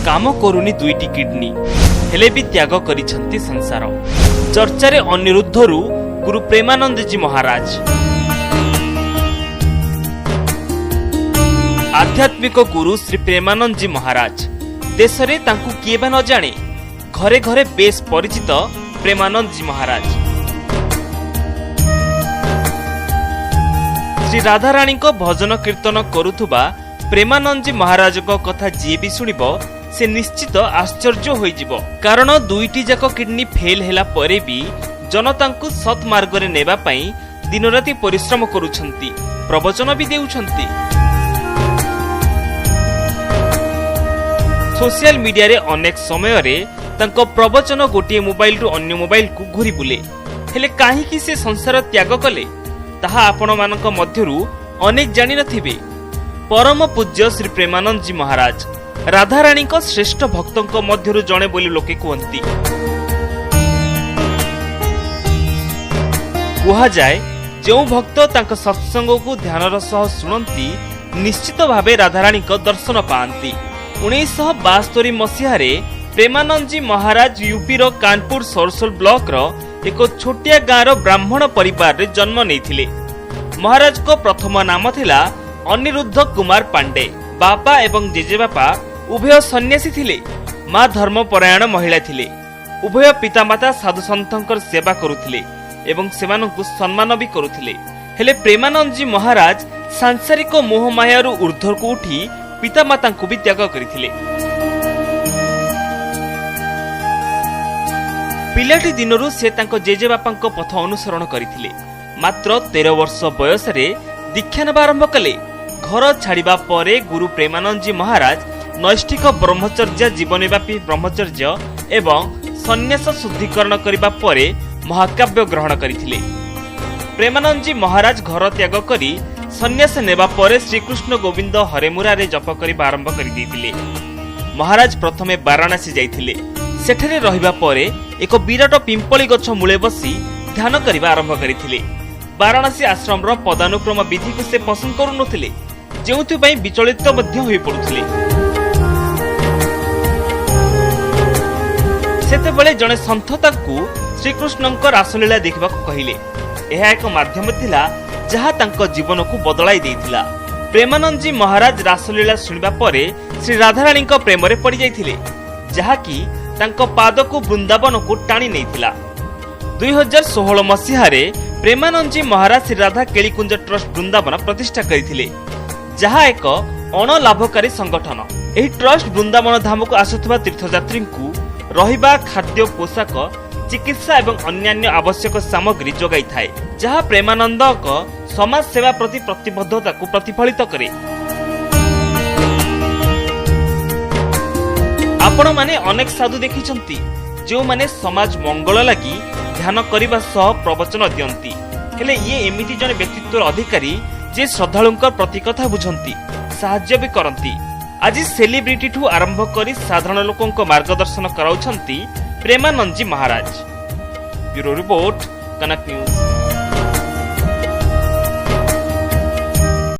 काम करुनी दुईटी किडनी हेले भी त्याग करिसंती संसार। चर्चारे अनिरुद्धरू गुरु प्रेमानंद जी महाराज। आध्यात्मिक गुरु श्री प्रेमानंद जी महाराज देश रे तांकु किए बा न जाने, घरे घरे बेस परिचित प्रेमानंद जी महाराज। श्री राधाराणी को भजन कीर्तन करुथुबा प्रेमानंद जी महाराज को कथा जी भी सुनिबो से निश्चित आश्चर्य होइजिबो। कारण दुईटी जाक किडनी फेल हेला परे भी जनता को सत मार्ग रे नेबा पई दिन राति परिश्रम करूछंती, प्रवचन भी देउछंती। सोशल मीडिया रे अनेक समय रे तांको प्रवचन गोटे मोबाइल रु अन्य मोबाइल को घुरी बुले। हेले काहे कि से संसार त्याग कले ताहा आपण मानक मध्यरु अनेक जानि नथिबे। परम पूज्य श्री प्रेमानंद जी महाराज राधाराणी को श्रेष्ठ भक्तों मध्यरु जणे बोली लोके कहती। कहा जाए जो भक्त तांका सत्संग को ध्यानर सह सुनती निश्चित भावे राधाराणी को दर्शन पाती। 1972 मसीह प्रेमानंद जी महाराज यूपी रो कानपुर सरसोल ब्लॉक रो एक छोटिया गाँव ब्राह्मण परिवार रे जन्म नेइथिले। महाराज को प्रथम नाम थिला अनिरुद्ध कुमार पांडे। बापा एवं जेजेबापा उभय सन्यासी थिले, मां धर्मपरायण महिला थिले। उभय पितामाता साधु सन्थंकर सेवा करुथिले एवं सेमानंकु सम्मान भी करुथिले। हेले प्रेमानंद जी महाराज सांसारिक मोहमायारू ऊर्ध्वर को उठी पितामाता को भी त्याग करिथिले। पिलाटी दिनरू से तांको जेजेबापांको पथ अनुसरण करिथिले। मात्र 13 वर्ष बयस रे दीक्षा नेबा आरंभ कले। घर छाड़िबा परे गुरु प्रेमानंद जी महाराज नैष्ठिक ब्रह्मचर्य जीवनव्यापी ब्रह्मचर्य एवं संन्यास शुद्धिकरण करिबा परे महाकाव्य ग्रहण करिथिले। प्रेमानंद जी महाराज घर त्याग करी संन्यास नेबा परे श्रीकृष्ण गोविंद हरेमुरा रे जप करिबा आरंभ करि दैथिले। महाराज प्रथमे वाराणसी जाइथिले। सेठरे रहिबा परे एक विराट पिंपली गछ मूले बसी ध्यान करिबा आरंभ करिथिले। वाराणसी आश्रम रो पदानुक्रम विधि को से पसंद करू नथिले, जेउथि पई विचलित मध्य होई पडुथिले। सेते बेले जने संत ताकू श्रीकृष्णଙ୍କ रासलीला देखिबाकू कहिले। एहा एक माध्यम थिला जहा तांको जीवन को बदलाई देइथिला। प्रेमानंद जी महाराज रासलीला सुनिबा परे श्री राधाराणी को प्रेम रे पड़ी जाइथिले, जहा कि तांको पाद को वृंदावन को टाणी नेइथिला। 2016 मसीह रे प्रेमानंद जी महाराज श्री राधा केलिकुंज ट्रस्ट वृंदावन प्रतिष्ठा करिथिले, जहा एक अण लाभकारी संगठन। एही ट्रस्ट वृंदावन धाम को आसुथबा तीर्थयात्री को रहिबा, खाद्य, पोशाक, चिकित्सा एवं अन्यान्य आवश्यक सामग्री जोगाई थाए, जहा प्रेमानंद को समाज सेवा प्रति प्रतिबद्धता को प्रतिफलित करे। आपण माने अनेक साधु देखिछंती जो माने समाज मंगल लागि ध्यान करिबा सह प्रवचन दियंती। हेले ये एमिति जने व्यक्तित्व अधिकारी जे श्रद्धालुंकर प्रति कथा बुझंती, साहाय्य भी करंती। आज सेलिब्रिटी ठू आरंभ करी साधारण लोकों को मार्गदर्शन कराउछंती प्रेमानंद जी महाराज। ब्यूरो रिपोर्ट, कनक न्यूज।